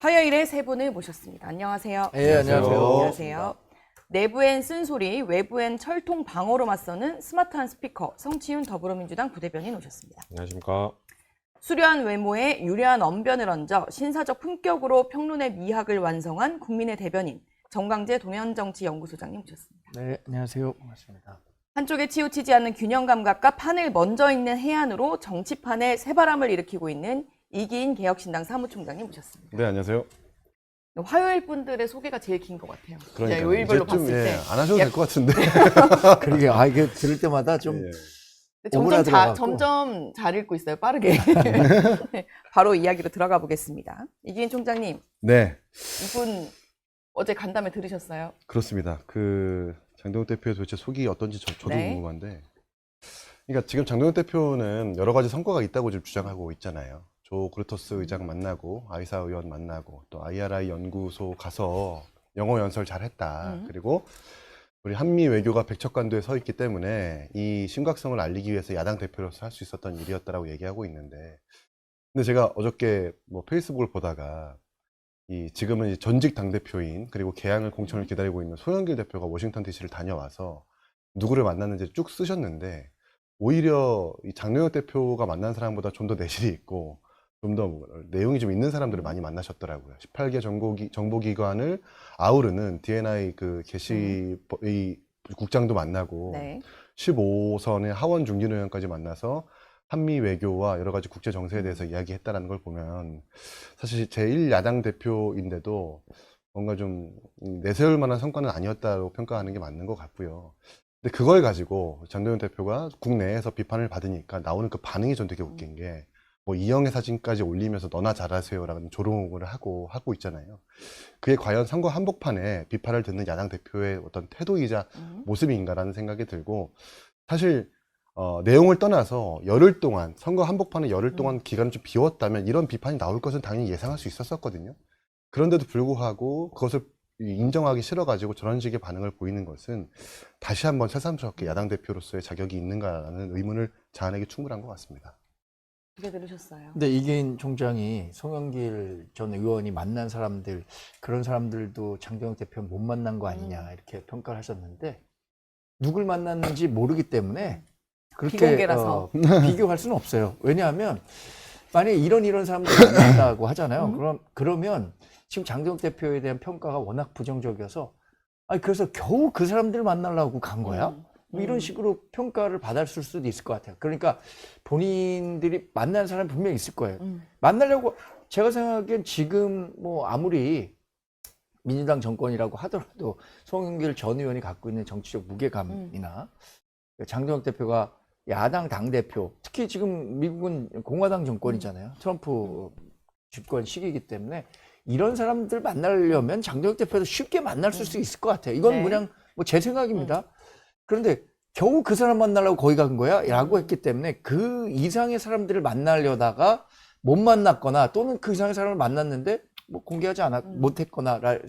화요일에 세 분을 모셨습니다. 안녕하세요. 네, 안녕하세요. 안녕하세요. 내부엔 쓴소리, 외부엔 철통 방어로 맞서는 스마트한 스피커 성치훈 더불어민주당 부대변인 오셨습니다. 안녕하십니까. 수려한 외모에 유려한 언변을 얹어 신사적 품격으로 평론의 미학을 완성한 국민의 대변인 정광재 동현정치연구소장님 모셨습니다. 네, 안녕하세요. 반갑습니다. 한쪽에 치우치지 않는 균형 감각과 판을 먼저 읽는 해안으로 정치판에 새바람을 일으키고 있는 이기인 개혁신당 사무총장님 모셨습니다. 네, 안녕하세요. 화요일 분들의 소개가 제일 긴 것 같아요. 그러니까 요일별로 봤을 때. 안 하셔도 될 것 같은데. 그러게, 이게 들을 때마다 좀 예. 오그라들어갖고. 점점 잘 읽고 있어요. 빠르게. 네, 바로 이야기로 들어가 보겠습니다. 이기인 총장님, 네, 이분 어제 간담회 들으셨어요? 그렇습니다. 장동혁 대표의 도대체 속이 어떤지 저도 네. 궁금한데. 그러니까 지금 장동혁 대표는 여러 가지 성과가 있다고 지금 주장하고 있잖아요. 조 그루터스 의장 만나고 아이사 의원 만나고 또 IRI 연구소 가서 영어 연설 잘했다. 그리고 우리 한미 외교가 백척간도에 서 있기 때문에 이 심각성을 알리기 위해서 야당 대표로서 할 수 있었던 일이었다라고 얘기하고 있는데, 근데 제가 어저께 페이스북을 보다가 지금은 이제 전직 당대표인 그리고 개항을 공천을 기다리고 있는 송영길 대표가 워싱턴 DC를 다녀와서 누구를 만났는지 쭉 쓰셨는데, 오히려 이 장동혁 대표가 만난 사람보다 좀 더 내실이 있고 좀 더 내용이 좀 있는 사람들을 많이 만나셨더라고요. 18개 정보기관을 아우르는 D&I 게시 국장도 만나고, 네. 15선의 하원 중진 의원까지 만나서 한미 외교와 여러 가지 국제 정세에 대해서 이야기했다는 걸 보면 사실 제1야당 대표인데도 뭔가 좀 내세울 만한 성과는 아니었다고 평가하는 게 맞는 것 같고요. 근데 그걸 가지고 장동현 대표가 국내에서 비판을 받으니까 나오는 그 반응이 전 되게 웃긴 게, 이영애 사진까지 올리면서 너나 잘하세요라는 조롱을 하고 있잖아요. 그게 과연 선거 한복판에 비판을 듣는 야당 대표의 어떤 태도이자 모습인가라는 생각이 들고, 사실 내용을 떠나서 열흘 동안 선거 한복판에 열흘 동안 기간을 좀 비웠다면 이런 비판이 나올 것은 당연히 예상할 수 있었거든요. 그런데도 불구하고 그것을 인정하기 싫어가지고 저런 식의 반응을 보이는 것은 다시 한번 새삼스럽게 야당 대표로서의 자격이 있는가라는 의문을 자아내기 충분한 것 같습니다. 어떻게 들으셨어요? 근데 이기인 총장이 송영길 전 의원이 만난 사람들, 그런 사람들도 장동혁 대표 못 만난 거 아니냐 이렇게 평가를 하셨는데, 누굴 만났는지 모르기 때문에 그렇게 비공개라서. 비교할 수는 없어요. 왜냐하면 만약에 이런 사람들 만났다고 하잖아요. 그러면 지금 장동혁 대표에 대한 평가가 워낙 부정적이어서, 그래서 겨우 그 사람들을 만나려고 간 거야? 이런 식으로 평가를 받을 수도 있을 것 같아요. 그러니까 본인들이 만난 사람이 분명히 있을 거예요. 만나려고, 제가 생각하기엔 지금 아무리 민주당 정권이라고 하더라도 송영길 전 의원이 갖고 있는 정치적 무게감이나 장동혁 대표가 야당 당대표, 특히 지금 미국은 공화당 정권이잖아요. 트럼프 집권 시기이기 때문에 이런 사람들 만나려면 장동혁 대표도 쉽게 만날 수 있을 것 같아요. 이건 네. 그냥 제 생각입니다. 그런데 겨우 그 사람 만나려고 거기 간 거야? 라고 했기 때문에 그 이상의 사람들을 만나려다가 못 만났거나, 또는 그 이상의 사람을 만났는데 공개하지 못했거나 랄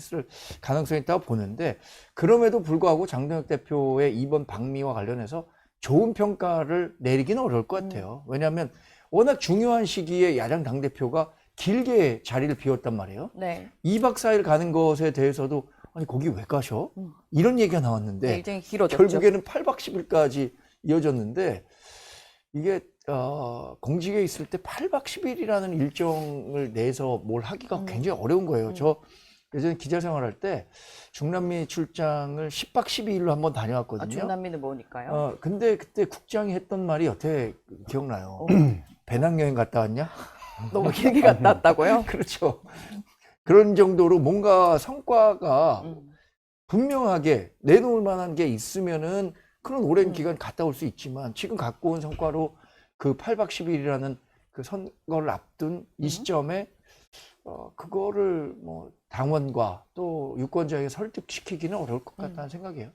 가능성이 있다고 보는데, 그럼에도 불구하고 장동혁 대표의 이번 방미와 관련해서 좋은 평가를 내리기는 어려울 것 같아요. 왜냐하면 워낙 중요한 시기에 야당 당대표가 길게 자리를 비웠단 말이에요. 네. 2박 4일 가는 것에 대해서도 아니 거기 왜 가셔? 이런 얘기가 나왔는데, 네, 일정이 길어졌죠. 결국에는 8박 10일까지 이어졌는데, 이게 공직에 있을 때 8박 10일이라는 일정을 내서 뭘 하기가 굉장히 어려운 거예요. 저 예전에 기자 생활할 때 중남미 출장을 10박 12일로 한번 다녀왔거든요. 중남미는 뭐니까요? 근데 그때 국장이 했던 말이 어떻게 기억나요? 배낭여행 갔다 왔냐? 너무 길게 갔다 왔다고요? 그렇죠. 그런 정도로 뭔가 성과가 분명하게 내놓을 만한 게 있으면은 그런 오랜 기간 갔다 올 수 있지만, 지금 갖고 온 성과로 그 8박 10일이라는 그 선거를 앞둔 이 시점에 그거를 당원과 또 유권자에게 설득시키기는 어려울 것 같다는 생각이에요.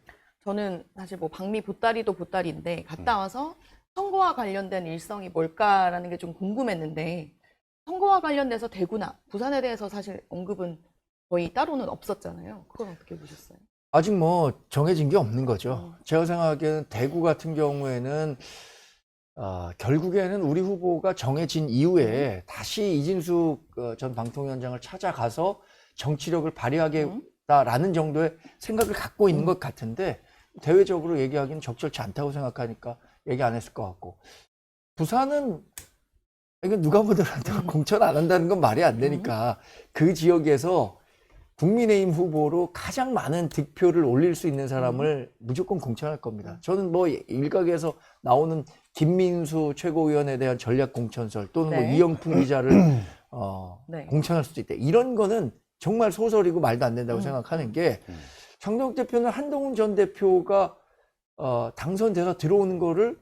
저는 사실 방미 보따리도 보따리인데 갔다 와서 선거와 관련된 일성이 뭘까라는 게 좀 궁금했는데, 선거와 관련돼서 대구나 부산에 대해서 사실 언급은 거의 따로는 없었잖아요. 그건 어떻게 보셨어요? 아직 정해진 게 없는 거죠. 제가 생각하기에는 대구 같은 경우에는 결국에는 우리 후보가 정해진 이후에 다시 이진숙 전 방통위원장을 찾아가서 정치력을 발휘하겠다라는 정도의 생각을 갖고 있는 것 같은데 대외적으로 얘기하기는 적절치 않다고 생각하니까 얘기 안 했을 것 같고 부산은 이건 누가 보더라도 공천 안 한다는 건 말이 안 되니까 그 지역에서 국민의힘 후보로 가장 많은 득표를 올릴 수 있는 사람을 무조건 공천할 겁니다. 저는 뭐 일각에서 나오는 김민수 최고위원에 대한 전략 공천설 또는 뭐 네. 이영풍 기자를 네. 공천할 수도 있다. 이런 거는 정말 소설이고 말도 안 된다고 생각하는 게 장동혁 대표는 한동훈 전 대표가 당선돼서 들어오는 거를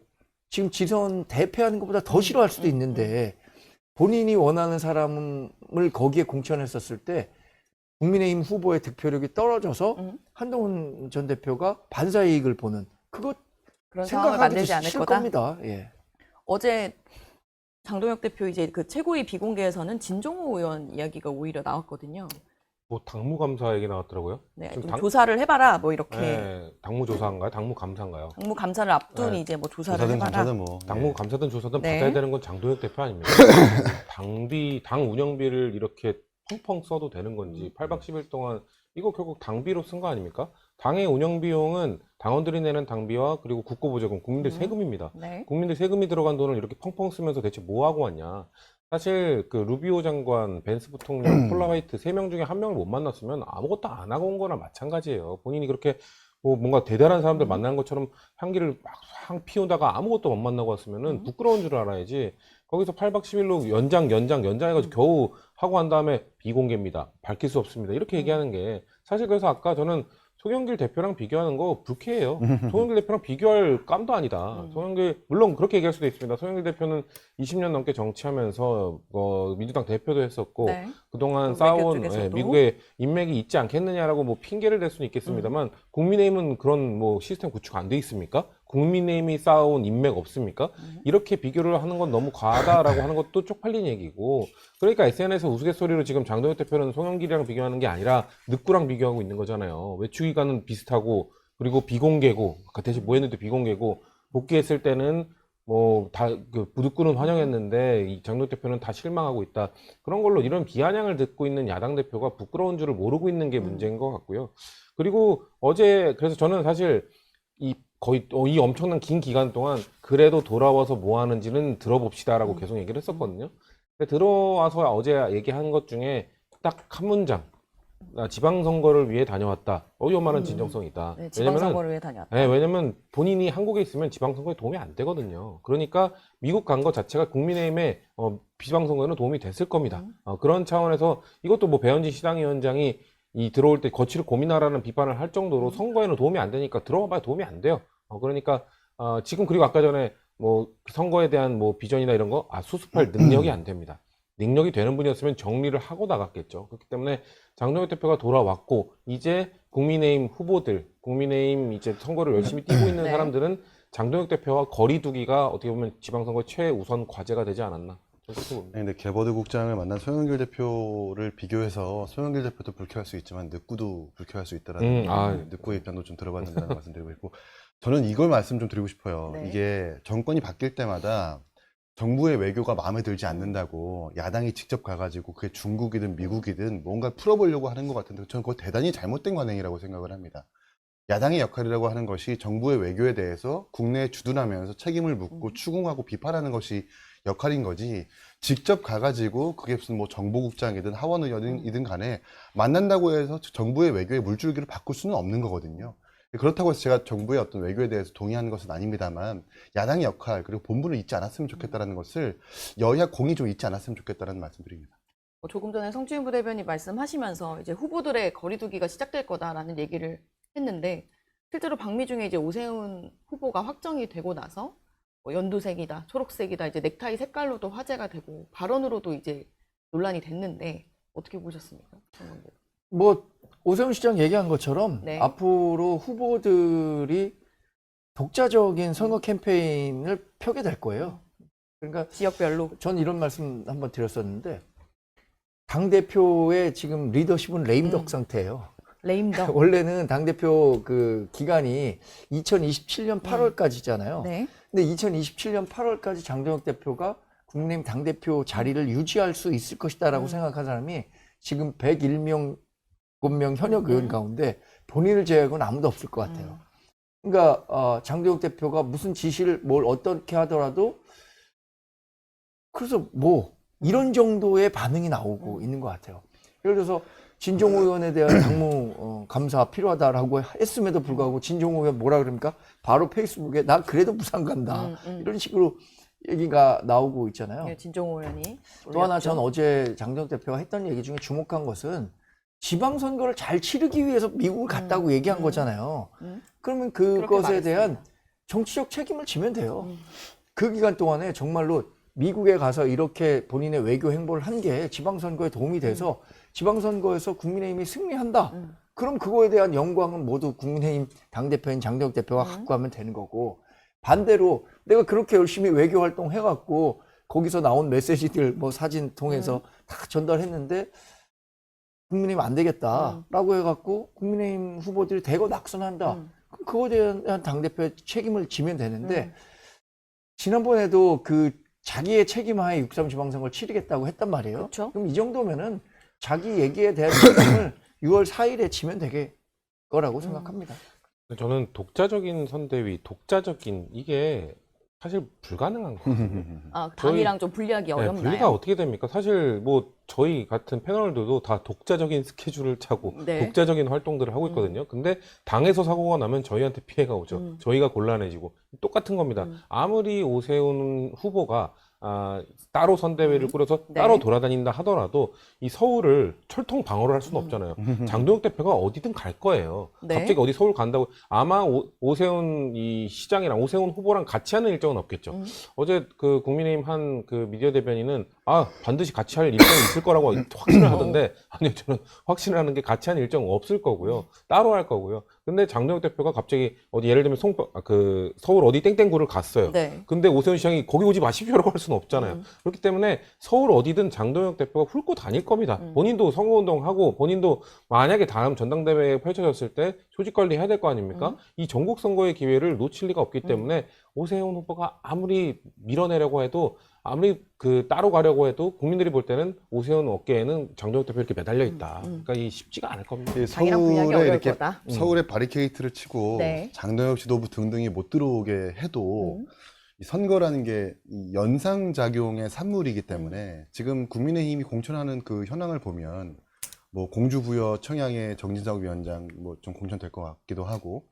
지금 지선 대패하는 것보다 더 싫어할 수도 있는데 본인이 원하는 사람을 거기에 공천했었을 때 국민의힘 후보의 득표력이 떨어져서 한동훈 전 대표가 반사이익을 보는 그거 그런 상황을 만들지 생각하기도 않을 싫을 거다. 겁니다. 예. 어제 장동혁 대표 이제 그 최고위 비공개에서는 진종호 의원 이야기가 오히려 나왔거든요. 뭐 당무감사 얘기 나왔더라고요. 네, 지금 좀 조사를 해봐라 뭐 이렇게 네, 당무조사인가요? 당무감사인가요? 당무 감사를 앞둔 네. 이제 뭐 조사를 조사든 해봐라. 감사든 뭐. 당무감사든 조사든 네. 받아야 되는 건 장동혁 대표 아닙니까? 당 운영비를 이렇게 펑펑 써도 되는 건지 8박 10일 동안 이거 결국 당비로 쓴 거 아닙니까? 당의 운영 비용은 당원들이 내는 당비와 그리고 국고보조금, 국민들 세금입니다. 네. 국민들 세금이 들어간 돈을 이렇게 펑펑 쓰면서 대체 뭐 하고 왔냐? 사실 그 루비오 장관, 벤스 부통령, 폴라 화이트 3명 중에 1명을 못 만났으면 아무것도 안 하고 온 거나 마찬가지예요. 본인이 그렇게 뭐 뭔가 대단한 사람들 만나는 것처럼 향기를 막 피우다가 아무것도 못 만나고 왔으면은 부끄러운 줄 알아야지. 거기서 8박 10일로 연장해가지고 겨우 하고 한 다음에 비공개입니다. 밝힐 수 없습니다. 이렇게 얘기하는 게 사실 그래서 아까 저는 송영길 대표랑 비교하는 거 불쾌해요. 송영길 대표랑 비교할 깜도 아니다. 송영길, 물론 그렇게 얘기할 수도 있습니다. 송영길 대표는 20년 넘게 정치하면서 민주당 대표도 했었고 네. 그동안 외교 쌓아온 쪽에서도. 미국의 인맥이 있지 않겠느냐라고 뭐 핑계를 댈 수는 있겠습니다만 국민의힘은 그런 뭐 시스템 구축 안 돼 있습니까? 국민의힘이 쌓아온 인맥 없습니까? 이렇게 비교를 하는 건 너무 과하다라고 하는 것도 쪽팔린 얘기고 그러니까 SNS 우스갯소리로 지금 장동혁 대표는 송영길이랑 비교하는 게 아니라 늑구랑 비교하고 있는 거잖아요. 외축기간은 비슷하고 그리고 비공개고 대신 뭐 했는데 비공개고 복귀했을 때는 뭐 다 그 늑구는 환영했는데 이 장동혁 대표는 다 실망하고 있다. 그런 걸로 이런 비아냥을 듣고 있는 야당 대표가 부끄러운 줄을 모르고 있는 게 문제인 것 같고요. 그리고 어제 그래서 저는 사실 거의 이 엄청난 긴 기간 동안 그래도 돌아와서 뭐 하는지는 들어봅시다라고 계속 얘기를 했었거든요. 근데 들어와서 어제 얘기한 것 중에 딱 한 문장. 지방선거를 위해 다녀왔다. 이만한 진정성이 있다. 네, 지방선거를 위해 다녔다. 왜냐면 본인이 한국에 있으면 지방선거에 도움이 안 되거든요. 그러니까 미국 간 것 자체가 국민의힘의 지방선거에는 도움이 됐을 겁니다. 그런 차원에서 이것도 뭐 배현진 시당위원장이 들어올 때 거취를 고민하라는 비판을 할 정도로 선거에는 도움이 안 되니까 들어와봐야 도움이 안 돼요. 그러니까 지금 그리고 아까 전에 뭐 선거에 대한 뭐 비전이나 이런 거 수습할 능력이 안 됩니다. 능력이 되는 분이었으면 정리를 하고 나갔겠죠. 그렇기 때문에 장동혁 대표가 돌아왔고 이제 국민의힘 후보들, 국민의힘 이제 선거를 열심히 뛰고 있는 네. 사람들은 장동혁 대표와 거리 두기가 어떻게 보면 지방선거 최우선 과제가 되지 않았나. 저는 그렇게 봅니다. 근데 개버드 국장을 만난 송영길 대표를 비교해서 송영길 대표도 불쾌할 수 있지만 늑구도 불쾌할 수 있다라는 늑구의 입장도 좀 들어봐야 된다는 말씀드리고 있고 저는 이걸 말씀 좀 드리고 싶어요. 네. 이게 정권이 바뀔 때마다 정부의 외교가 마음에 들지 않는다고 야당이 직접 가가지고 그게 중국이든 미국이든 뭔가 풀어보려고 하는 것 같은데 저는 그거 대단히 잘못된 관행이라고 생각을 합니다. 야당의 역할이라고 하는 것이 정부의 외교에 대해서 국내에 주둔하면서 책임을 묻고 추궁하고 비판하는 것이 역할인 거지 직접 가가지고 그게 무슨 뭐 정보국장이든 하원의원이든 간에 만난다고 해서 정부의 외교의 물줄기를 바꿀 수는 없는 거거든요. 그렇다고 해서 제가 정부의 어떤 외교에 대해서 동의하는 것은 아닙니다만 야당의 역할 그리고 본분을 잊지 않았으면 좋겠다는 것을 여야 공이 좀 잊지 않았으면 좋겠다는 말씀드립니다. 조금 전에 성추인 부대변인 말씀하시면서 이제 후보들의 거리두기가 시작될 거다라는 얘기를 했는데 실제로 방미중에 이제 오세훈 후보가 확정이 되고 나서 뭐 연두색이다, 초록색이다 이제 넥타이 색깔로도 화제가 되고 발언으로도 이제 논란이 됐는데 어떻게 보셨습니까? 뭐 오세훈 시장 얘기한 것처럼 네. 앞으로 후보들이 독자적인 선거 캠페인을 펴게 될 거예요. 그러니까 지역별로. 전 이런 말씀 한번 드렸었는데 당대표의 지금 리더십은 레임덕 상태예요. 레임덕. 원래는 당대표 그 기간이 2027년 8월까지잖아요. 네. 근데 2027년 8월까지 장동혁 대표가 국민의힘 당대표 자리를 유지할 수 있을 것이다라고 생각한 사람이 지금 101명 현역 의원 가운데 본인을 제외하고는 아무도 없을 것 같아요. 그러니까 장동혁 대표가 무슨 지시를 뭘 어떻게 하더라도 그래서 뭐 이런 정도의 반응이 나오고 있는 것 같아요. 예를 들어서 진종호 의원에 대한 당무 감사 필요하다라고 했음에도 불구하고 진종호 의원 뭐라 그럽니까? 바로 페이스북에 나 그래도 부산 간다. 이런 식으로 얘기가 나오고 있잖아요. 네, 진종호 의원이 또 하나 올렸죠. 전 어제 장동혁 대표가 했던 얘기 중에 주목한 것은 지방선거를 잘 치르기 위해서 미국을 갔다고 얘기한 거잖아요. 그러면 그것에 말했습니다. 대한 정치적 책임을 지면 돼요. 그 기간 동안에 정말로 미국에 가서 이렇게 본인의 외교 행보를 한 게 지방선거에 도움이 돼서 지방선거에서 국민의힘이 승리한다. 그럼 그거에 대한 영광은 모두 국민의힘 당대표인 장동혁 대표가 갖고 가면 되는 거고, 반대로 내가 그렇게 열심히 외교 활동 해갖고 거기서 나온 메시지들 뭐 사진 통해서 다 전달했는데 국민의힘 안 되겠다라고 해갖고 국민의힘 후보들이 대거 낙선한다. 그럼 그거에 대한 당대표의 책임을 지면 되는데 지난번에도 그 자기의 책임하에 6.3 지방선거를 치르겠다고 했단 말이에요. 그렇죠. 그럼 이 정도면은 자기 얘기에 대한 책임을 6월 4일에 지면 되게 거라고 생각합니다. 저는 독자적인 선대위, 독자적인 이게 사실 불가능한 거거든요. 아, 당이랑 좀 분리하기 네, 어렵나요? 분리가 어떻게 됩니까? 사실 뭐 저희 같은 패널들도 다 독자적인 스케줄을 짜고 네. 독자적인 활동들을 하고 있거든요. 근데 당에서 사고가 나면 저희한테 피해가 오죠. 저희가 곤란해지고 똑같은 겁니다. 아무리 오세훈 후보가 따로 선대위를 꾸려서 네. 따로 돌아다닌다 하더라도 이 서울을 철통 방어를 할 수는 없잖아요. 장동혁 대표가 어디든 갈 거예요. 네. 갑자기 어디 서울 간다고 아마 오세훈 이 시장이랑 오세훈 후보랑 같이 하는 일정은 없겠죠. 어제 그 국민의힘 한 그 미디어 대변인은 반드시 같이 할 일정이 있을 거라고 확신을 하던데 아니요, 저는 확신을 하는 게 같이 하는 일정은 없을 거고요. 따로 할 거고요. 근데 장동혁 대표가 갑자기 어디 예를 들면 서울 어디 땡땡구를 갔어요. 네. 근데 오세훈 시장이 거기 오지 마십시오라고 할 수는 없잖아요. 그렇기 때문에 서울 어디든 장동혁 대표가 훑고 다닐 겁니다. 본인도 선거운동하고 본인도 만약에 다음 전당대회에 펼쳐졌을 때 조직 관리해야 될 거 아닙니까? 이 전국 선거의 기회를 놓칠 리가 없기 때문에 오세훈 후보가 아무리 밀어내려고 해도 아무리 따로 가려고 해도 국민들이 볼 때는 오세훈 어깨에는 장동혁 대표 이렇게 매달려 있다. 그러니까 이 쉽지가 않을 겁니다. 이 당이랑 분리하기 서울에 어려울 이렇게 거다. 서울에 바리케이트를 치고 네. 장동혁 지도부 등등이 못 들어오게 해도 이 선거라는 게 이 연상작용의 산물이기 때문에 지금 국민의힘이 공천하는 그 현황을 보면 뭐 공주부여 청양의 정진석 위원장 뭐 좀 공천될 것 같기도 하고,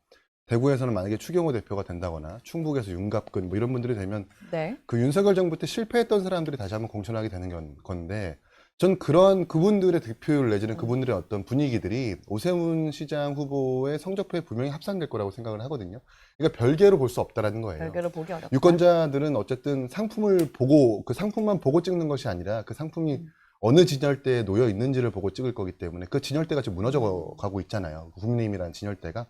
대구에서는 만약에 추경호 대표가 된다거나 충북에서 윤갑근 뭐 이런 분들이 되면 네. 그 윤석열 정부 때 실패했던 사람들이 다시 한번 공천하게 되는 건데, 전 그런 그분들의 득표율 내지는 그분들의 어떤 분위기들이 오세훈 시장 후보의 성적표에 분명히 합산될 거라고 생각을 하거든요. 그러니까 별개로 볼 수 없다라는 거예요. 별개로 보기 어렵다. 유권자들은 어쨌든 상품을 보고 그 상품만 보고 찍는 것이 아니라 그 상품이 어느 진열대에 놓여 있는지를 보고 찍을 거기 때문에 그 진열대가 지금 무너져 가고 있잖아요. 국민의힘이라는 진열대가.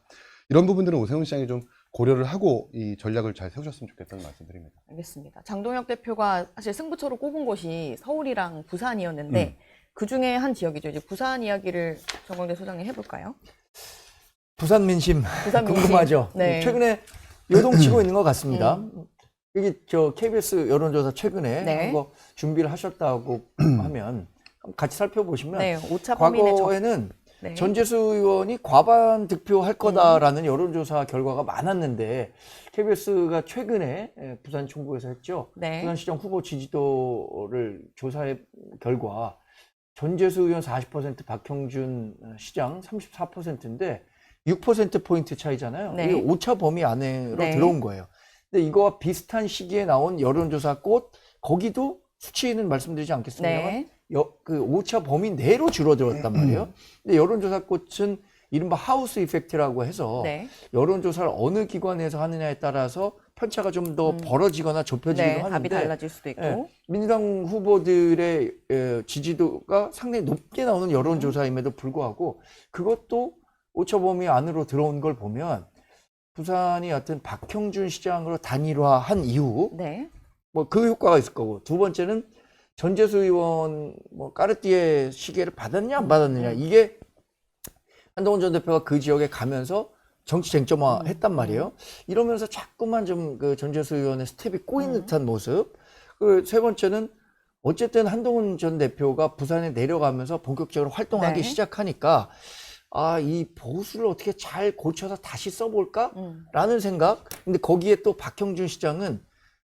이런 부분들은 오세훈 시장이 좀 고려를 하고 이 전략을 잘 세우셨으면 좋겠다는 말씀드립니다. 알겠습니다. 장동혁 대표가 사실 승부처로 꼽은 곳이 서울이랑 부산이었는데 그 중에 한 지역이죠. 이제 부산 이야기를 정광재 소장님 해볼까요? 부산 민심 부산 민심. 궁금하죠. 네. 최근에 요동치고 있는 것 같습니다. 여기 저 KBS 여론조사 최근에 네. 한 거 준비를 하셨다고 하면 같이 살펴보시면 네, 오차 범인의 과거에는 네. 전재수 의원이 과반 득표할 거다라는 여론조사 결과가 많았는데 KBS가 최근에 부산 충북에서 했죠. 네. 부산시장 후보 지지도를 조사해 결과 전재수 의원 40%, 박형준 시장 34%인데 6%포인트 차이잖아요. 네. 이게 오차 범위 안으로 네. 들어온 거예요. 근데 이거와 비슷한 시기에 나온 여론조사 꽃, 거기도 수치는 말씀드리지 않겠습니다만 네. 그 오차 범위 내로 줄어들었단 말이에요. 근데 여론조사 꽃은 이른바 하우스 이펙트라고 해서 네. 여론조사를 어느 기관에서 하느냐에 따라서 편차가 좀 더 벌어지거나 좁혀지기도 네, 하는데 답이 달라질 수도 있고. 예, 민주당 후보들의 지지도가 상당히 높게 나오는 여론조사임에도 불구하고 그것도 오차 범위 안으로 들어온 걸 보면 부산이 하여튼 박형준 시장으로 단일화한 이후 네. 뭐 그 효과가 있을 거고, 두 번째는 전재수 의원 뭐 까르띠에 시계를 받았냐 안 받았느냐, 이게 한동훈 전 대표가 그 지역에 가면서 정치 쟁점화 했단 말이에요. 이러면서 자꾸만 좀 그 전재수 의원의 스텝이 꼬인 듯한 모습. 그 세 번째는 어쨌든 한동훈 전 대표가 부산에 내려가면서 본격적으로 활동하기 네. 시작하니까 아, 이 보수를 어떻게 잘 고쳐서 다시 써볼까? 라는 생각. 근데 거기에 또 박형준 시장은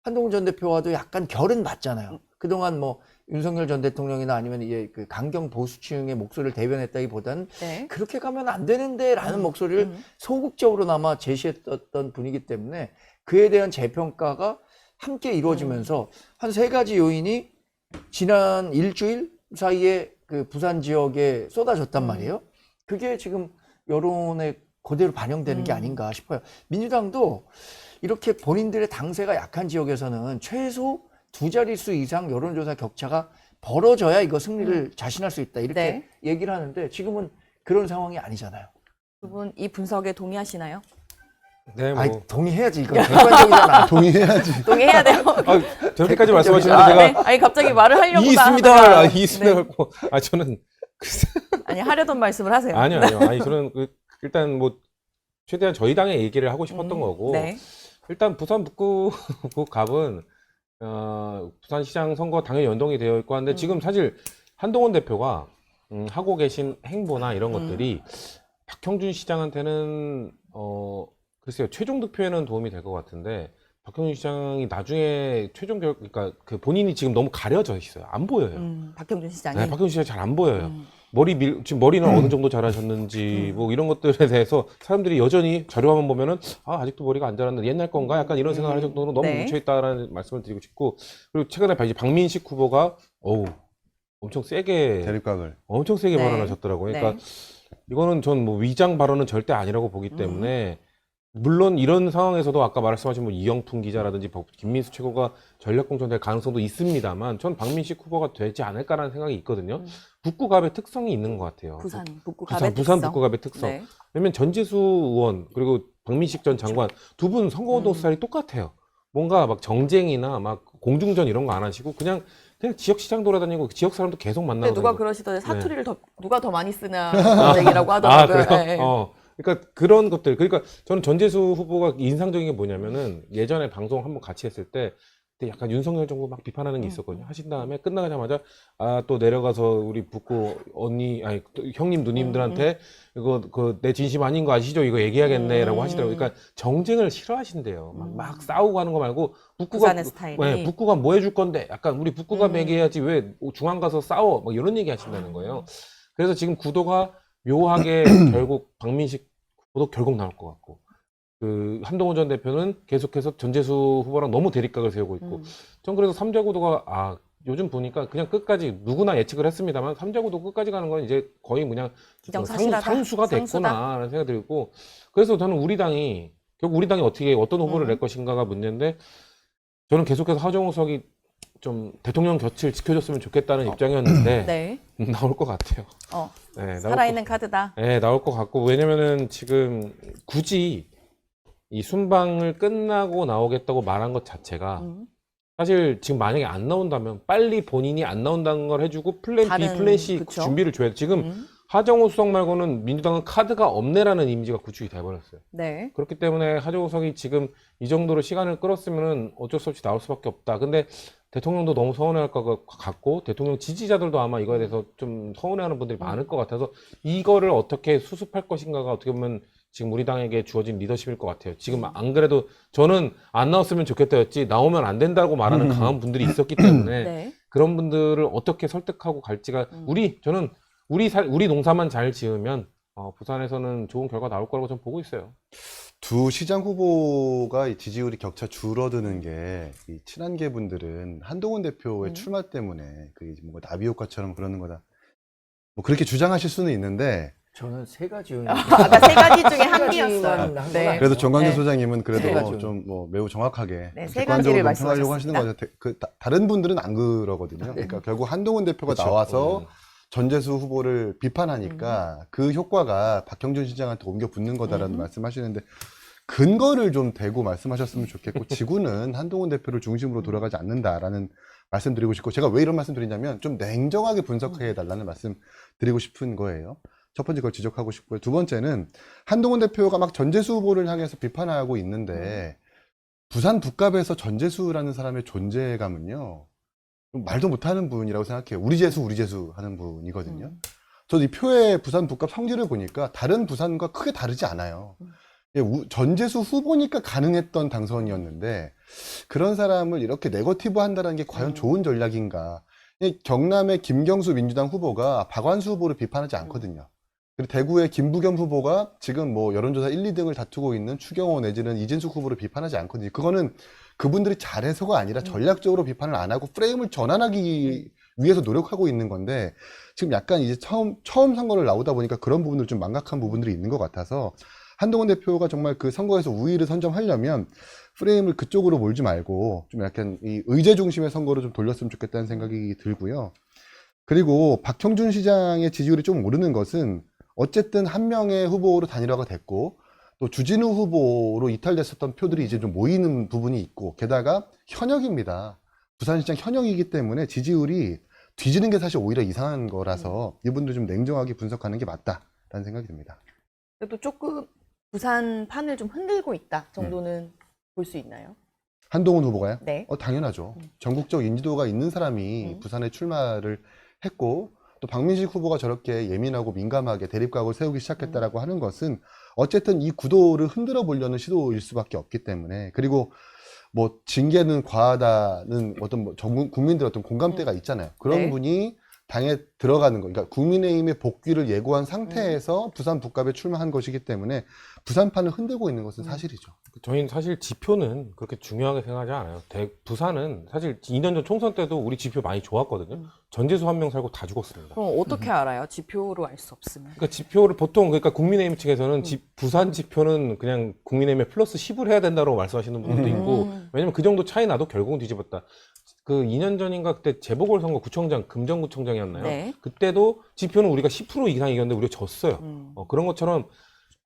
한동훈 전 대표와도 약간 결은 맞잖아요. 그동안 뭐 윤석열 전 대통령이나 아니면 이게 그 강경 보수층의 목소리를 대변했다기보다는 네. 그렇게 가면 안 되는데 라는 목소리를 소극적으로나마 제시했던 분이기 때문에 그에 대한 재평가가 함께 이루어지면서 한 세 가지 요인이 지난 일주일 사이에 그 부산 지역에 쏟아졌단 말이에요. 그게 지금 여론에 그대로 반영되는 게 아닌가 싶어요. 민주당도 이렇게 본인들의 당세가 약한 지역에서는 최소 2자릿수 이상 여론조사 격차가 벌어져야 이거 승리를 자신할 수 있다. 이렇게 네. 얘기를 하는데 지금은 그런 상황이 아니잖아요. 두 분 이 분석에 동의하시나요? 네, 뭐. 아이, 동의해야지. 이거 객관적이잖아. 동의해야지. 동의해야 돼요. 아, 저렇게까지 말씀하시는데 아, 제가 네. 아니 갑자기 말을 하려고 이 있습니다. 하다가 이 있습니다. 네. 갖고 저는 아니 하려던 말씀을 하세요. 아니요. 아니 저는 일단 뭐 최대한 저희 당의 얘기를 하고 싶었던 거고 네. 일단 부산 북구 갑은 부산시장 선거 당연히 연동이 되어 있고 한데 지금 사실 한동훈 대표가 하고 계신 행보나 이런 것들이 박형준 시장한테는 글쎄요 최종 득표에는 도움이 될 것 같은데 박형준 시장이 나중에 최종 그러니까 그 본인이 지금 너무 가려져 있어요. 안 보여요. 박형준 시장이. 네, 박형준 시장이 잘 안 보여요. 지금 머리는 어느 정도 잘하셨는지 뭐 이런 것들에 대해서 사람들이 여전히 자료화만 보면은 아직도 머리가 안 자랐는데 옛날 건가 약간 이런 생각을 할 정도로 너무 네. 묻혀있다라는 말씀을 드리고 싶고 그리고 최근에 이제 박민식 후보가 엄청 세게 대립각을. 엄청 세게 네. 발언하셨더라고요. 그러니까 네. 이거는 전 뭐 위장 발언은 절대 아니라고 보기 때문에 물론 이런 상황에서도 아까 말씀하신 뭐 이영풍 기자라든지 김민수 최고가 전략공천될 가능성도 있습니다만 전 박민식 후보가 되지 않을까라는 생각이 있거든요. 북구갑의 특성이 있는 것 같아요. 부산 북구갑의 부산 특성. 북구갑의 특성. 네. 왜냐면 전재수 의원 그리고 박민식 전 장관 두 분 선거운동 스타일이 똑같아요. 뭔가 막 정쟁이나 막 공중전 이런 거 안 하시고 그냥 지역 시장 돌아다니고 지역 사람도 계속 만나고 근데 누가 다니고. 그러시던데 사투리를 누가 더 많이 쓰나 그런 얘기라고 하더라고요. 그래요? 네. 그러니까 그런 것들. 그러니까 저는 전재수 후보가 인상적인 게 뭐냐면은 예전에 방송 한번 같이 했을 때 그때 약간 윤석열 정부 막 비판하는 게 있었거든요. 하신 다음에 끝나자마자 또 내려가서 우리 북구 또 형님 누님들한테 이거 내 진심 아닌 거 아시죠? 이거 얘기하겠네라고 하시더라고요. 그러니까 정쟁을 싫어하신대요. 막 싸우고 하는 거 말고 부산의 스타일이. 네, 북구가 뭐 해줄 건데 약간 우리 북구가 얘기해야지 왜 중앙 가서 싸워? 뭐 이런 얘기 하신다는 거예요. 그래서 지금 구도가 묘하게 결국 박민식 후보도 결국 나올 것 같고 그 한동훈 전 대표는 계속해서 전재수 후보랑 너무 대립각을 세우고 있고 전 그래서 삼자 구도가 요즘 보니까 그냥 끝까지 누구나 예측을 했습니다만 삼자 구도 끝까지 가는 건 이제 거의 그냥 기정사실하다. 상수가 됐구나라는 생각이 들고 그래서 저는 결국 우리 당이 어떤 후보를 낼 것인가가 문제인데 저는 계속해서 하정우석이 좀 대통령 곁을 지켜줬으면 좋겠다는 입장이었는데 네. 나올 것 같아요. 네, 나올 살아있는 카드다. 네, 나올 것 같고 왜냐면은 지금 굳이 이 순방을 끝나고 나오겠다고 말한 것 자체가 사실 지금 만약에 안 나온다면 빨리 본인이 안 나온다는 걸 해주고 플랜 B, 다른, 플랜 C 그쵸? 준비를 줘야 돼. 지금 하정우 수석 말고는 민주당은 카드가 없네라는 이미지가 구축이 돼버렸어요. 네. 그렇기 때문에 하정우 수석이 지금 이 정도로 시간을 끌었으면 어쩔 수 없이 나올 수밖에 없다. 근데 대통령도 너무 서운해할 것 같고 대통령 지지자들도 아마 이거에 대해서 좀 서운해하는 분들이 많을 것 같아서 이거를 어떻게 수습할 것인가가 어떻게 보면 지금 우리 당에게 주어진 리더십일 것 같아요. 지금 안 그래도 저는 안 나왔으면 좋겠다였지 나오면 안 된다고 말하는 강한 분들이 있었기 때문에 네. 그런 분들을 어떻게 설득하고 갈지가 저는 우리 농사만 잘 지으면 부산에서는 좋은 결과 나올 거라고 저는 보고 있어요. 두 시장 후보가 이 지지율이 격차 줄어드는 게 이 친한계 분들은 한동훈 대표의 출마 때문에 뭐 나비 효과처럼 그러는 거다. 뭐 그렇게 주장하실 수는 있는데 저는 세 가지 요인. 아까 세 가지 중에 한 개였어요. 네. 그래도 정광재 네. 소장님은 세 그래도 가지. 좀 뭐 매우 정확하게 네, 세 객관적으로 가지를 평하려고 하시는 말씀하셨습니다. 거죠. 다른 분들은 안 그러거든요. 그러니까 결국 한동훈 대표가 그쵸. 나와서 전재수 후보를 비판하니까 그 효과가 박형준 시장한테 옮겨 붙는 거다라는 말씀하시는데 근거를 좀 대고 말씀하셨으면 좋겠고 지구는 한동훈 대표를 중심으로 돌아가지 않는다라는 말씀드리고 싶고 제가 왜 이런 말씀 드리냐면 좀 냉정하게 분석해 달라는 말씀 드리고 싶은 거예요. 첫 번째 그걸 지적하고 싶고요. 두 번째는 한동훈 대표가 막 전재수 후보를 향해서 비판하고 있는데 부산 북갑에서 전재수라는 사람의 존재감은요. 말도 못하는 분이라고 생각해요. 우리 재수 하는 분이거든요. 저도 이 표의 부산 북갑 성질을 보니까 다른 부산과 크게 다르지 않아요. 예, 전재수 후보니까 가능했던 당선이었는데 그런 사람을 이렇게 네거티브 한다는 게 과연 좋은 전략인가. 경남의 김경수 민주당 후보가 박완수 후보를 비판하지 않거든요. 그리고 대구의 김부겸 후보가 지금 뭐 여론조사 1, 2등을 다투고 있는 추경호 내지는 이진숙 후보를 비판하지 않거든요. 그거는 그분들이 잘해서가 아니라 전략적으로 비판을 안 하고 프레임을 전환하기 위해서 노력하고 있는 건데 지금 약간 이제 처음 선거를 나오다 보니까 그런 부분들 좀 망각한 부분들이 있는 것 같아서 한동훈 대표가 정말 그 선거에서 우위를 선점하려면 프레임을 그쪽으로 몰지 말고 좀 약간 이 의제 중심의 선거로 좀 돌렸으면 좋겠다는 생각이 들고요. 그리고 박형준 시장의 지지율이 좀 오르는 것은 어쨌든 한 명의 후보로 단일화가 됐고 또 주진우 후보로 이탈됐었던 표들이 이제 좀 모이는 부분이 있고 게다가 현역입니다. 부산시장 현역이기 때문에 지지율이 뒤지는 게 사실 오히려 이상한 거라서 이분들 좀 냉정하게 분석하는 게 맞다라는 생각이 듭니다. 그래도 조금 부산 판을 좀 흔들고 있다 정도는 볼 수 있나요? 한동훈 후보가요? 네. 당연하죠. 전국적 인지도가 있는 사람이 부산에 출마를 했고 또 박민식 후보가 저렇게 예민하고 민감하게 대립각을 세우기 시작했다라고 하는 것은 어쨌든 이 구도를 흔들어 보려는 시도일 수밖에 없기 때문에 그리고 뭐 징계는 과하다는 어떤 뭐 국민들 어떤 공감대가 있잖아요. 그런 네. 분이 당에 들어가는 거, 그러니까 국민의힘의 복귀를 예고한 상태에서 부산 북갑에 출마한 것이기 때문에 부산판을 흔들고 있는 것은 사실이죠. 저희는 사실 지표는 그렇게 중요하게 생각하지 않아요. 부산은 사실 2년 전 총선 때도 우리 지표 많이 좋았거든요. 전재수 한 명 살고 다 죽었습니다. 그럼 어떻게 알아요? 지표로 알 수 없으면. 그러니까 지표를 보통 그러니까 국민의힘 측에서는 부산 지표는 그냥 국민의힘에 플러스 10을 해야 된다고 말씀하시는 분들도 있고 왜냐면 그 정도 차이 나도 결국은 뒤집었다. 그 2년 전인가 그때 재보궐선거 구청장 금정구청장이었나요? 네. 그때도 지표는 우리가 10% 이상 이겼는데 우리가 졌어요. 그런 것처럼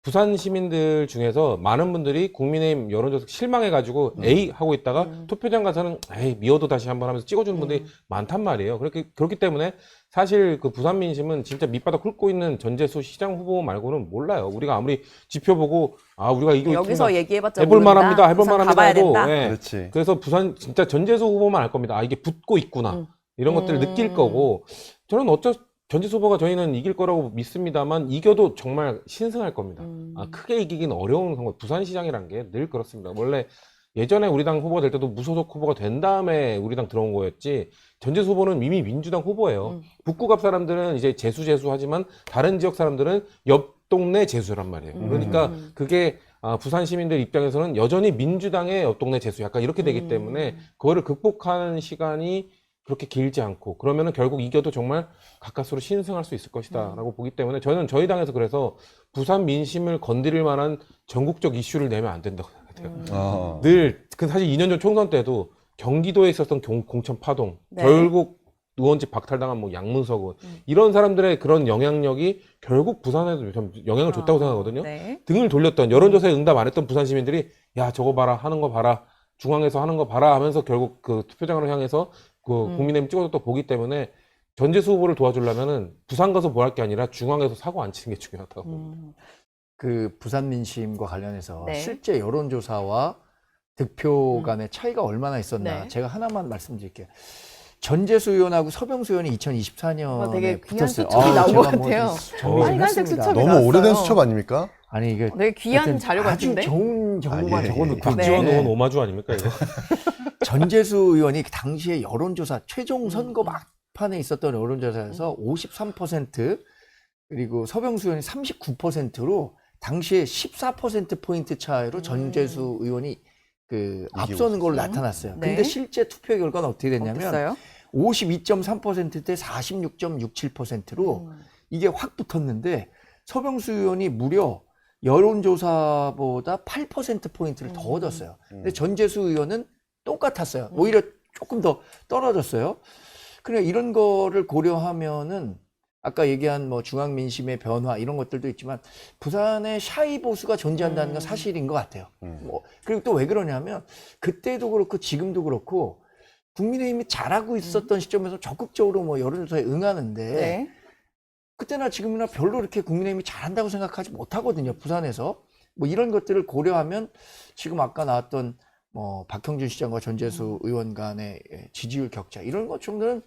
부산 시민들 중에서 많은 분들이 국민의힘 여론조사 실망해가지고 에이 하고 있다가 투표장 가서는 에이 미워도 다시 한번 하면서 찍어주는 분들이 많단 말이에요. 그렇기 때문에 사실 그 부산 민심은 진짜 밑바닥 훑고 있는 전재수 시장 후보 말고는 몰라요. 우리가 아무리 지표 보고 우리가 이거 여기서 얘기해봤자 해볼만합니다. 모른다. 부산 해볼만합니다. 가봐야 해도 된다. 예. 그렇지. 그래서 부산 진짜 전재수 후보만 알 겁니다. 이게 붙고 있구나. 이런 것들을 느낄 거고 저는 전재수 후보가 저희는 이길 거라고 믿습니다만 이겨도 정말 신승할 겁니다. 크게 이기긴 어려운 선거. 부산시장이란 게 늘 그렇습니다. 원래 예전에 우리 당 후보가 될 때도 무소속 후보가 된 다음에 우리 당 들어온 거였지 전재수 후보는 이미 민주당 후보예요. 북구갑 사람들은 이제 재수 하지만 다른 지역 사람들은 옆 동네 재수란 말이에요. 그러니까 그게 부산 시민들 입장에서는 여전히 민주당의 옆 동네 재수 약간 이렇게 되기 때문에 그거를 극복하는 시간이 그렇게 길지 않고 그러면은 결국 이겨도 정말 가까스로 신승할 수 있을 것이다 라고 보기 때문에 저는 저희 당에서 그래서 부산 민심을 건드릴 만한 전국적 이슈를 내면 안 된다고 생각해요. 늘 사실 2년 전 총선 때도 경기도에 있었던 공천 파동 네. 결국 의원직 박탈당한 뭐 양문석 이런 사람들의 그런 영향력이 결국 부산에도 좀 영향을 줬다고 생각하거든요. 네. 등을 돌렸던 여론조사에 응답 안 했던 부산 시민들이 야 저거 봐라 하는 거 봐라 중앙에서 하는 거 봐라 하면서 결국 그 투표장으로 향해서 그 국민의힘 찍어서 또 보기 때문에 전재수 후보를 도와주려면은 부산 가서 뭐 할 게 아니라 중앙에서 사고 안 치는 게 중요하다고 봅니다. 그 부산 민심과 관련해서 네. 실제 여론조사와 득표 간의 차이가 얼마나 있었나 네. 제가 하나만 말씀드릴게요. 전재수 의원하고 서병수 의원이 2024년에 되게 귀한 붙었어요. 수첩이 나온 것 제가 뭐 같아요. 정리 좀 빨간색 했습니다. 수첩이 너무 나왔어요. 오래된 수첩 아닙니까? 아니 이게 되게 귀한 하여튼 자료 아주 같은데? 좋은 정보만 예, 적어놓고 네. 박지원 의원 오마주 아닙니까 이거? 전재수 의원이 당시에 여론조사 최종 선거 막판에 있었던 여론조사에서 53% 그리고 서병수 의원이 39%로 당시에 14%포인트 차이로 전재수 의원이 그 앞서는 걸로 나타났어요. 네. 근데 실제 투표 결과는 어떻게 됐냐면 어땠어요? 52.3%대 46.67%로 이게 확 붙었는데 서병수 의원이 무려 여론조사보다 8%포인트를 더 얻었어요. 근데 전재수 의원은 똑같았어요. 오히려 조금 더 떨어졌어요. 그래 이런 거를 고려하면은 아까 얘기한 뭐 중앙 민심의 변화 이런 것들도 있지만 부산의 샤이 보수가 존재한다는 건 사실인 것 같아요. 뭐 그리고 또 왜 그러냐면 그때도 그렇고 지금도 그렇고 국민의힘이 잘하고 있었던 시점에서 적극적으로 뭐 여론조사에 응하는데 네. 그때나 지금이나 별로 이렇게 국민의힘이 잘한다고 생각하지 못하거든요. 부산에서. 뭐 이런 것들을 고려하면 지금 아까 나왔던 뭐 박형준 시장과 전재수 의원 간의 지지율 격차 이런 것 정도는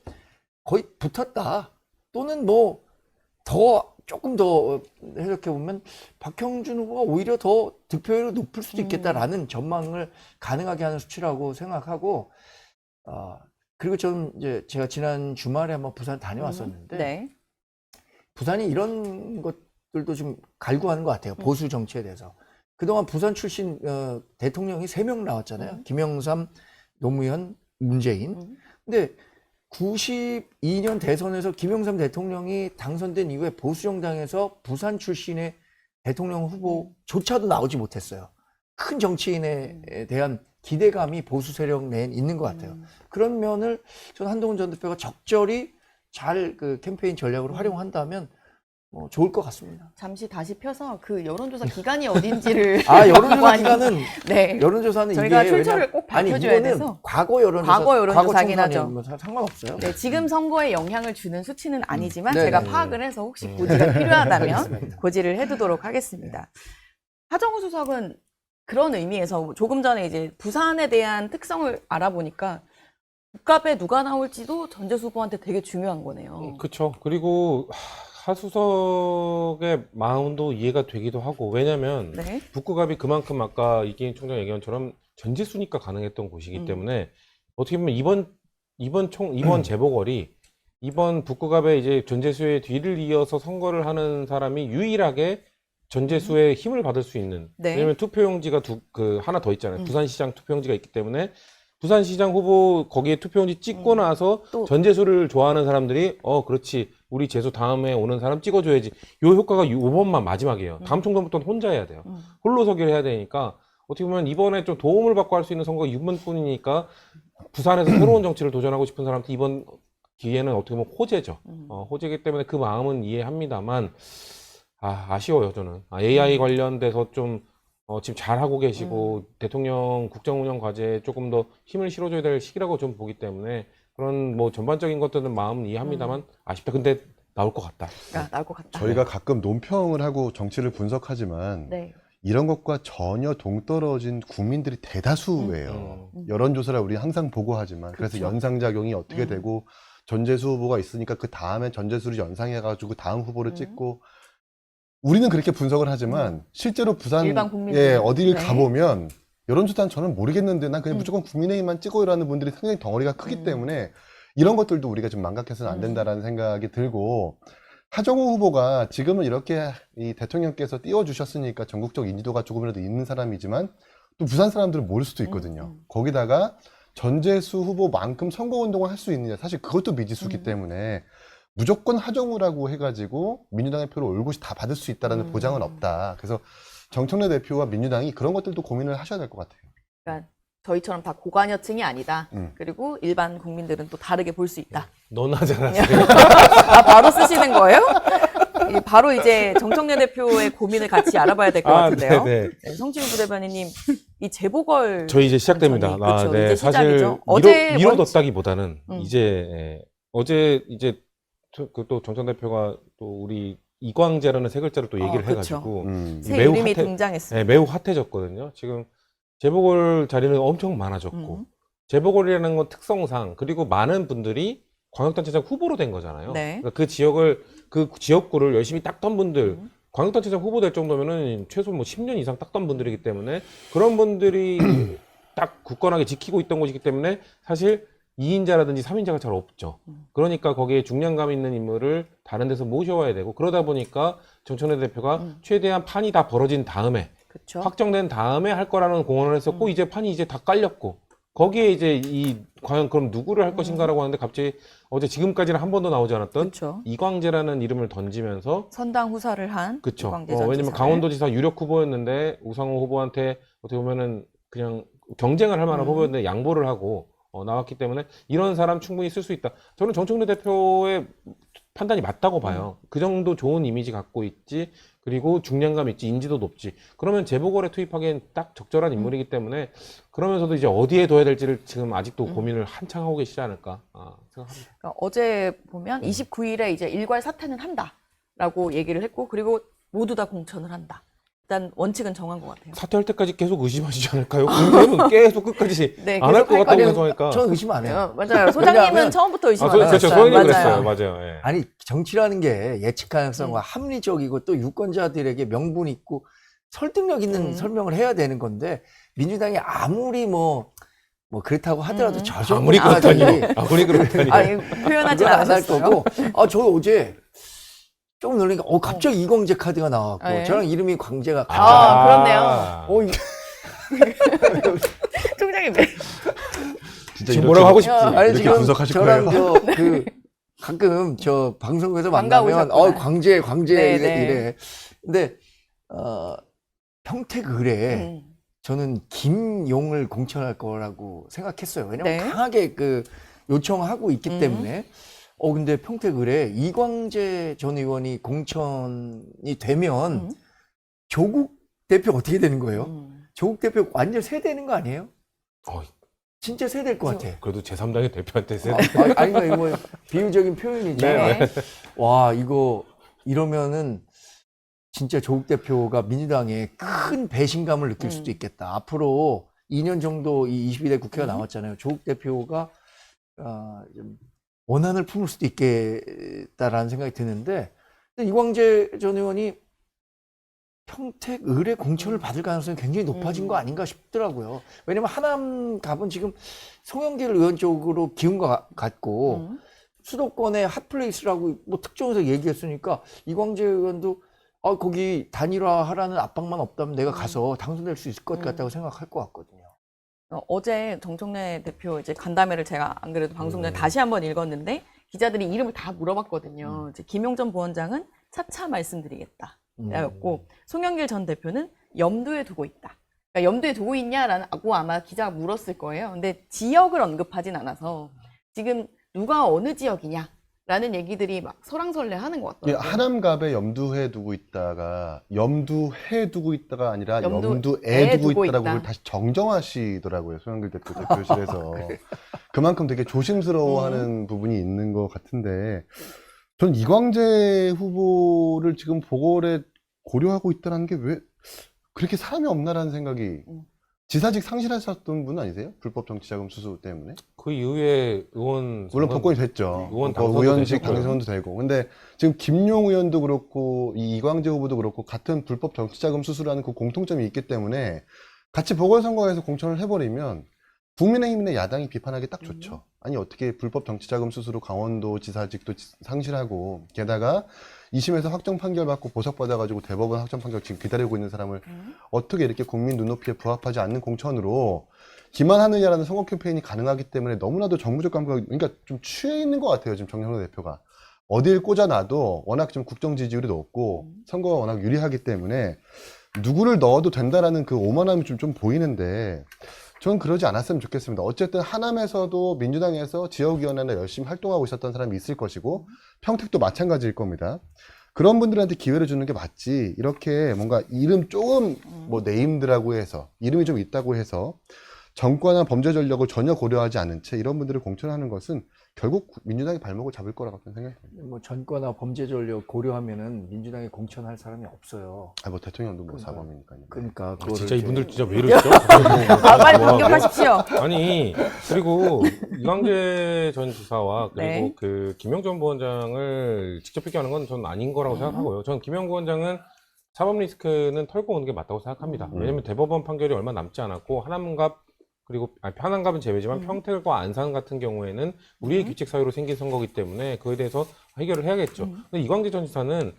거의 붙었다. 또는 뭐 더 조금 더 해석해 보면 박형준 후보가 오히려 더 득표율이 높을 수도 있겠다라는 전망을 가능하게 하는 수치라고 생각하고 그리고 좀 이제 제가 지난 주말에 한번 부산 다녀왔었는데 네. 부산이 이런 것들도 좀 갈구하는 것 같아요. 보수 정치에 대해서. 그동안 부산 출신 대통령이 3명 나왔잖아요. 김영삼, 노무현, 문재인. 근데 92년 대선에서 김영삼 대통령이 당선된 이후에 보수정당에서 부산 출신의 대통령 후보조차도 나오지 못했어요. 큰 정치인에 대한 기대감이 보수 세력 내에 있는 것 같아요. 그런 면을 저는 한동훈 전 대표가 적절히 잘 그 캠페인 전략으로 활용한다면 좋을 것 같습니다. 잠시 다시 펴서 그 여론조사 기관이 어딘지를 여론조사 기간은 네. 여론조사는 저희가 이게 출처를 꼭 밝혀줘야 이거는 돼서. 과거 여론조사, 과거 여론조사긴 총선에 하죠. 뭐 상관없어요. 네, 지금 선거에 영향을 주는 수치는 아니지만 네네. 제가 파악을 해서 혹시 고지가 필요하다면 고지를 해두도록 하겠습니다. 하정우 수석은 그런 의미에서 조금 전에 이제 부산에 대한 특성을 알아보니까 국갑에 누가 나올지도 전재수 후보한테 되게 중요한 거네요. 그렇죠. 그리고 하수석의 마음도 이해가 되기도 하고 왜냐면 네. 북구갑이 그만큼 아까 이기인 총장 얘기한 것처럼 전지수니까 가능했던 곳이기 때문에 어떻게 보면 이번 재보궐이 이번 북구갑의 이제 전재수의 뒤를 이어서 선거를 하는 사람이 유일하게 전재수의 힘을 받을 수 있는 네. 왜냐면 투표용지가 하나 더 있잖아요. 부산시장 투표용지가 있기 때문에 부산시장 후보 거기에 투표용지 찍고 나서 또- 전재수를 좋아하는 사람들이 그렇지 우리 재수 다음에 오는 사람 찍어줘야지 요 효과가 요번만 마지막이에요. 다음 총선부터는 혼자 해야 돼요. 홀로서기를 해야 되니까 어떻게 보면 이번에 좀 도움을 받고 할 수 있는 선거가 이번뿐이니까 부산에서 새로운 정치를 도전하고 싶은 사람한테 이번 기회는 어떻게 보면 호재죠. 호재이기 때문에 그 마음은 이해합니다만 아쉬워요 저는. AI 관련돼서 좀 지금 잘하고 계시고 대통령 국정운영 과제에 조금 더 힘을 실어줘야 될 시기라고 좀 보기 때문에 그런 뭐 전반적인 것들은 마음은 이해합니다만 아쉽다. 근데 나올 것 같다. 나올 것 같다. 저희가 가끔 논평을 하고 정치를 분석하지만 네. 이런 것과 전혀 동떨어진 국민들이 대다수예요. 여론조사를 우리 항상 보고하지만 그래서 그렇죠. 연상작용이 어떻게 되고 전재수 후보가 있으니까 그 다음에 전재수를 연상해가지고 다음 후보를 찍고 우리는 그렇게 분석을 하지만 실제로 부산 일반 국민들. 예, 어디를 네. 가보면 여론조사는 저는 모르겠는데 난 그냥 무조건 국민의힘만 찍어 이러는 분들이 상당히 덩어리가 크기 때문에 이런 것들도 우리가 좀 망각해서는 안 된다라는 생각이 들고 하정우 후보가 지금은 이렇게 이 대통령께서 띄워주셨으니까 전국적 인지도가 조금이라도 있는 사람이지만 또 부산 사람들은 모를 수도 있거든요. 거기다가 전재수 후보만큼 선거운동을 할 수 있느냐 사실 그것도 미지수기 때문에 무조건 하정우라고 해가지고 민주당의 표를 올곧이 다 받을 수 있다는 보장은 없다. 그래서 정청래 대표와 민주당이 그런 것들도 고민을 하셔야 될 것 같아요. 그러니까 저희처럼 다 고관여층이 아니다. 그리고 일반 국민들은 또 다르게 볼 수 있다. 너나 잘하세요. 바로 쓰시는 거예요? 바로 이제 정청래 대표의 고민을 같이 알아봐야 될 것 같은데요. 네네. 네, 성진우 부대변인님, 이 재보궐 저희 이제 시작됩니다. 그렇죠. 네, 이제 사실 시작이죠. 어제 미뤄뒀다기보다는 어제 이제 또 정청 대표가 또 우리 이광재라는 세 글자를 또 얘기를 그렇죠. 해가지고 새 이름이 등장했어요. 네, 매우 핫해졌거든요. 지금 재보궐 자리는 엄청 많아졌고 재보궐이라는 건 특성상 그리고 많은 분들이 광역단체장 후보로 된 거잖아요. 네. 그러니까 그 지역구를 열심히 닦던 분들 광역단체장 후보 될 정도면은 최소 뭐 10년 이상 닦던 분들이기 때문에 그런 분들이 딱 굳건하게 지키고 있던 곳이기 때문에 사실 2인자라든지 3인자가 잘 없죠. 그러니까 거기에 중량감 있는 인물을 다른 데서 모셔와야 되고 그러다 보니까 정청래 대표가 최대한 판이 다 벌어진 다음에 그렇죠. 확정된 다음에 할 거라는 공언을 했었고 이제 판이 이제 다 깔렸고 거기에 이제 과연 그럼 누구를 할 것인가라고 하는데 갑자기 어제 지금까지는 한 번도 나오지 않았던 그렇죠. 이광재라는 이름을 던지면서 선당 후사를 한 그쵸. 이광재 전 왜냐면 지사를. 강원도지사 유력 후보였는데 우상호 후보한테 어떻게 보면은 그냥 경쟁을 할 만한 후보였는데 양보를 하고 나왔기 때문에 이런 사람 충분히 쓸 수 있다. 저는 정청래 대표의 판단이 맞다고 봐요. 그 정도 좋은 이미지 갖고 있지, 그리고 중량감 있지, 인지도 높지. 그러면 재보궐에 투입하기엔 딱 적절한 인물이기 때문에 그러면서도 이제 어디에 둬야 될지를 지금 아직도 고민을 한창 하고 계시지 않을까 생각합니다. 그러니까 어제 보면 29일에 이제 일괄 사퇴는 한다. 라고 얘기를 했고, 그리고 모두 다 공천을 한다. 일단 원칙은 정한 것 같아요. 사퇴할 때까지 계속 의심하시지 않을까요? 국민의힘은 계속 끝까지 네, 안 할 계속 것 할 같다고 거예요. 해서니까. 저는 의심 안 해요. 맞아요. 소장님은 왜냐하면- 처음부터 의심 안 그렇죠. 하셨어요. 소연이 맞아요. 그랬어요. 맞아요. 예. 아니 정치라는 게 예측 가능성과 합리적이고 또 유권자들에게 명분 있고 설득력 있는 설명을 해야 되는 건데 민주당이 아무리 뭐 그렇다고 하더라도 저 정도 아무리 그렇다니요. 아무리 그렇다니요. 아니, 표현하지 안할 않았어요. 거고. 저 어제 좀 놀라니까 갑자기 이광재 카드가 나왔고 네. 저랑 이름이 광재가 아, 같잖아요. 그렇네요. 총장님. 진짜 지금 뭐라고 하고 싶지? 아니 이렇게 지금 분석하실 저랑 거예요? 가끔 저 방송에서 반가워 만나면 오셨구나. 광재 네, 이래. 근데 평택 을에 저는 김용을 공천할 거라고 생각했어요. 왜냐면 네. 강하게 요청하고 있기 때문에. 근데 평택 을에 이광재 전 의원이 공천이 되면 조국 대표 어떻게 되는 거예요? 조국 대표 완전 세대는 거 아니에요? 진짜 세대일 것 같아. 그래도 제3당의 대표한테 아니, 이거 뭐 비유적인 표현이죠. 네. 와, 이러면은 진짜 조국 대표가 민주당에 큰 배신감을 느낄 수도 있겠다. 앞으로 2년 정도 이 22대 국회가 남았잖아요. 조국 대표가 좀 원한을 품을 수도 있겠다라는 생각이 드는데 이광재 전 의원이 평택 을의 공천을 받을 가능성이 굉장히 높아진 거 아닌가 싶더라고요. 왜냐면 하남 갑은 지금 송영길 의원 쪽으로 기운 것 같고 수도권의 핫플레이스라고 뭐 특정해서 얘기했으니까 이광재 의원도 거기 단일화하라는 압박만 없다면 내가 가서 당선될 수 있을 것 같다고 생각할 것 같거든요. 어제 정청래 대표 이제 간담회를 제가 안 그래도 방송 전에 다시 한번 읽었는데 기자들이 이름을 다 물어봤거든요. 이제 김용전 부원장은 차차 말씀드리겠다. 라고 송영길 전 대표는 염두에 두고 있다. 그러니까 염두에 두고 있냐라고 아마 기자가 물었을 거예요. 근데 지역을 언급하진 않아서 지금 누가 어느 지역이냐라는 얘기들이 막 설왕설래하는 것 예, 같더라고요. 하남갑에 염두해 두고 있다가 아니라 염두에 염두에 두고 두고 있다라고 있다. 그걸 다시 정정하시더라고요. 송영길 대표 대표실에서. 그만큼 되게 조심스러워하는 부분이 있는 것 같은데 전 이광재 후보를 지금 보궐에 고려하고 있다는 게 왜 그렇게 사람이 없나라는 생각이 지사직 상실하셨던 분 아니세요? 불법 정치자금 수수 때문에? 그 이후에 의원 물론 복권이 됐죠. 의원 당선도 의원직 되셨고요. 당선도 되고. 근데 지금 김용 의원도 그렇고 이 이광재 후보도 그렇고 같은 불법 정치자금 수수라는 그 공통점이 있기 때문에 같이 보궐선거에서 공천을 해버리면 국민의힘의 야당이 비판하기 딱 좋죠. 아니 어떻게 불법 정치자금 수수로 강원도 지사직도 상실하고 게다가 2심에서 확정 판결 받고 보석받아가지고 대법원 확정 판결 지금 기다리고 있는 사람을 어떻게 이렇게 국민 눈높이에 부합하지 않는 공천으로 기만하느냐라는 선거 캠페인이 가능하기 때문에 너무나도 정무적 감각이 그러니까 좀 취해 있는 것 같아요. 지금 정청래 대표가. 어딜 꽂아놔도 워낙 좀 국정 지지율이 높고 선거가 워낙 유리하기 때문에 누구를 넣어도 된다라는 그 오만함이 좀 보이는데 저는 그러지 않았으면 좋겠습니다. 어쨌든 하남에서도 민주당에서 지역위원회나 열심히 활동하고 있었던 사람이 있을 것이고 평택도 마찬가지일 겁니다. 그런 분들한테 기회를 주는 게 맞지 이렇게 뭔가 이름 조금 뭐 네임드라고 해서 이름이 좀 있다고 해서 정권이나 범죄 전력을 전혀 고려하지 않은 채 이런 분들을 공천하는 것은 결국 민주당이 발목을 잡을 거라고 생각합니다. 뭐 전과나 범죄 전력 고려하면은 민주당에 공천할 사람이 없어요. 뭐 대통령도 뭐 사범이니까요. 그러니까 그거를 진짜 이제 이분들 진짜 왜 이러시죠? 빨리 공격하십시오. 아니 그리고 이광재 전 지사와 그리고 네. 그 김영전 부원장을 직접 비교하는 건 저는 아닌 거라고 생각하고요. 저는 김영 부원장은 사법 리스크는 털고 오는 게 맞다고 생각합니다. 왜냐하면 대법원 판결이 얼마 남지 않았고 하남갑 그리고 하남갑은 제외지만 평택과 안산 같은 경우에는 우리의 규칙 사유로 생긴 선거기 때문에 그에 대해서 해결을 해야겠죠. 근데 이광재 전 지사는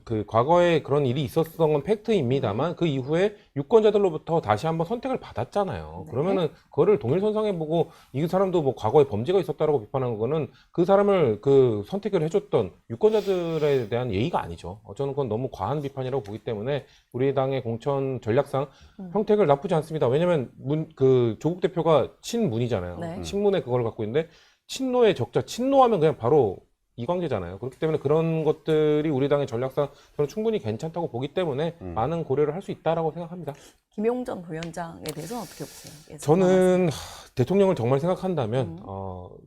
그 과거에 그런 일이 있었던 건 팩트입니다만 그 이후에 유권자들로부터 다시 한번 선택을 받았잖아요. 네. 그러면은 그거를 동일선상해보고 이 사람도 뭐 과거에 범죄가 있었다라고 비판한 거는 그 사람을 그 선택을 해줬던 유권자들에 대한 예의가 아니죠. 저는 그건 너무 과한 비판이라고 보기 때문에 우리 당의 공천 전략상 평택을 나쁘지 않습니다. 왜냐면 그 조국 대표가 친문이잖아요. 네. 친문에 그걸 갖고 있는데 친노의 적자, 친노하면 그냥 바로 이광재잖아요. 그렇기 때문에 그런 것들이 우리 당의 전략상 저는 충분히 괜찮다고 보기 때문에 많은 고려를 할 수 있다라고 생각합니다. 김용전 부위원장에 대해서 어떻게 보세요? 예상 저는 대통령을 정말 생각한다면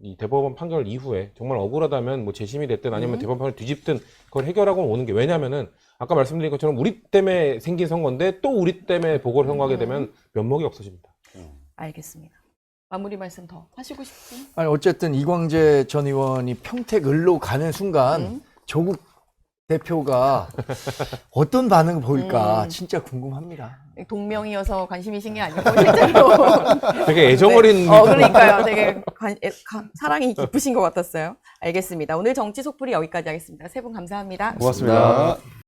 이 대법원 판결 이후에 정말 억울하다면 뭐 재심이 됐든 아니면 대법원 판결 뒤집든 그걸 해결하고 오는 게, 왜냐면은 아까 말씀드린 것처럼 우리 때문에 생긴 선거인데 또 우리 때문에 보궐 선거하게 되면 면목이 없어집니다. 알겠습니다. 마무리 말씀 더 하시고 싶으신? 아니 어쨌든 이광재 전 의원이 평택을로 가는 순간 조국 대표가 어떤 반응을 보일까 진짜 궁금합니다. 동명이어서 관심이신 게 아니고 실제로 되게 애정어린 그러니까요. 되게 사랑이 깊으신 것 같았어요. 알겠습니다. 오늘 정치 속풀이 여기까지 하겠습니다. 세 분 감사합니다. 고맙습니다.